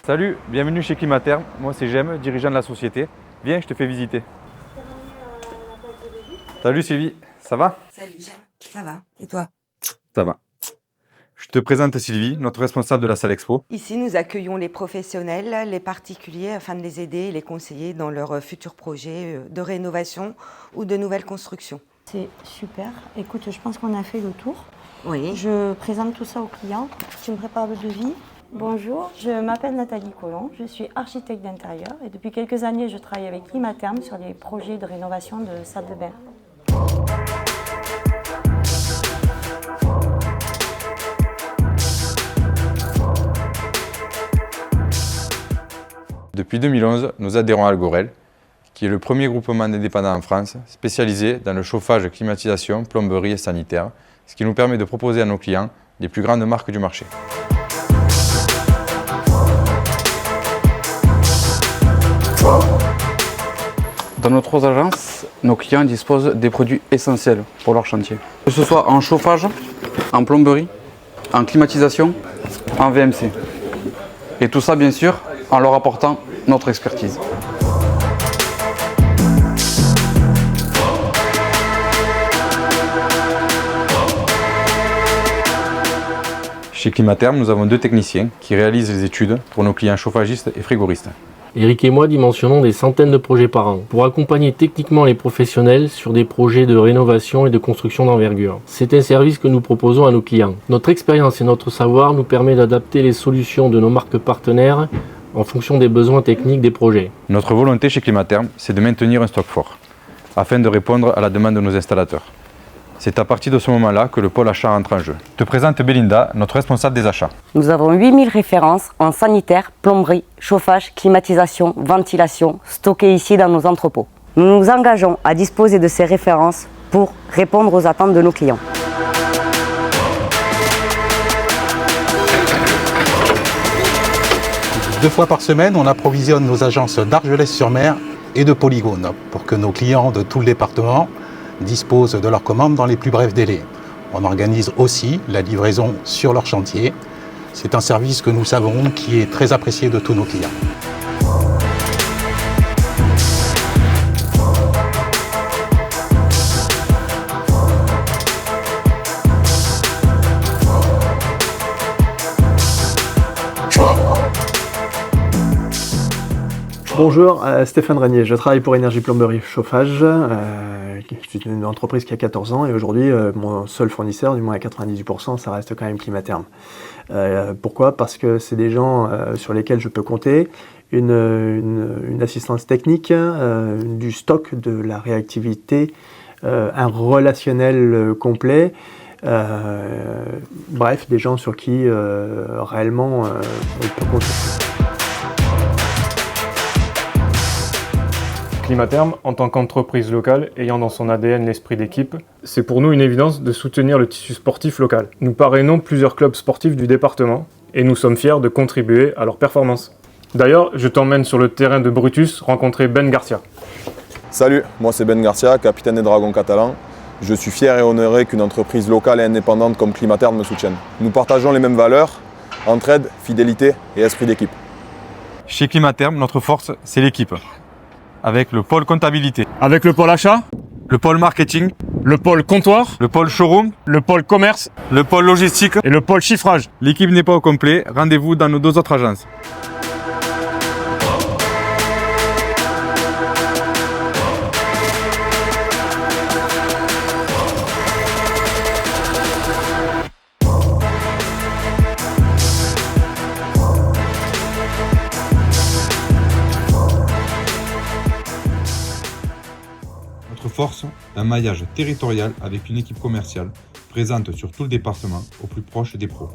Salut, bienvenue chez Climaterm. Moi c'est Jem, dirigeant de la société. Viens, je te fais visiter. Salut Sylvie, ça va? Salut Jem, ça va? Et toi? Ça va. Je te présente Sylvie, notre responsable de la salle expo. Ici, nous accueillons les professionnels, les particuliers, afin de les aider et les conseiller dans leurs futurs projets de rénovation ou de nouvelles constructions. C'est super. Écoute, je pense qu'on a fait le tour. Oui. Je présente tout ça aux clients. Tu me prépares le devis. Bonjour, je m'appelle Nathalie Collomb, je suis architecte d'intérieur et depuis quelques années, je travaille avec Climaterm sur des projets de rénovation de salles de bain. Depuis 2011, nous adhérons à Algorel, qui est le premier groupement indépendant en France spécialisé dans le chauffage, climatisation, plomberie et sanitaire, ce qui nous permet de proposer à nos clients les plus grandes marques du marché. Dans nos 3 agences, nos clients disposent des produits essentiels pour leur chantier. Que ce soit en chauffage, en plomberie, en climatisation, en VMC. Et tout ça, bien sûr, en leur apportant notre expertise. Chez Climaterm, nous avons 2 techniciens qui réalisent les études pour nos clients chauffagistes et frigoristes. Eric et moi dimensionnons des centaines de projets par an pour accompagner techniquement les professionnels sur des projets de rénovation et de construction d'envergure. C'est un service que nous proposons à nos clients. Notre expérience et notre savoir nous permet d'adapter les solutions de nos marques partenaires en fonction des besoins techniques des projets. Notre volonté chez Climaterm, c'est de maintenir un stock fort, afin de répondre à la demande de nos installateurs. C'est à partir de ce moment-là que le pôle achat entre en jeu. Je te présente Belinda, notre responsable des achats. Nous avons 8000 références en sanitaire, plomberie, chauffage, climatisation, ventilation, stockées ici dans nos entrepôts. Nous nous engageons à disposer de ces références pour répondre aux attentes de nos clients. Deux fois par semaine, on approvisionne nos agences d'Argelès-sur-Mer et de Polygone pour que nos clients de tout le département disposent de leurs commandes dans les plus brefs délais. On organise aussi la livraison sur leur chantier. C'est un service que nous savons qui est très apprécié de tous nos clients. Bonjour, Stéphane Régnier, je travaille pour Énergie Plomberie Chauffage. C'est une entreprise qui a 14 ans et aujourd'hui mon seul fournisseur, du moins à 98%, ça reste quand même Climaterm. Pourquoi? Parce que c'est des gens sur lesquels je peux compter, une assistance technique, du stock, de la réactivité, un relationnel complet. Bref, des gens sur qui réellement on peut compter. Climaterm, en tant qu'entreprise locale ayant dans son ADN l'esprit d'équipe, c'est pour nous une évidence de soutenir le tissu sportif local. Nous parrainons plusieurs clubs sportifs du département et nous sommes fiers de contribuer à leur performance. D'ailleurs, je t'emmène sur le terrain de Brutus rencontrer Ben Garcia. Salut, moi c'est Ben Garcia, capitaine des Dragons catalans. Je suis fier et honoré qu'une entreprise locale et indépendante comme Climaterm me soutienne. Nous partageons les mêmes valeurs, entraide, fidélité et esprit d'équipe. Chez Climaterm, notre force, c'est l'équipe. Avec le pôle comptabilité, Avec le pôle achat, le pôle marketing, le pôle comptoir, le pôle showroom, le pôle commerce le pôle logistique. et le pôle chiffrage. L'équipe n'est pas au complet, rendez-vous dans nos 2 autres agences. Notre force, un maillage territorial avec une équipe commerciale présente sur tout le département au plus proche des pros.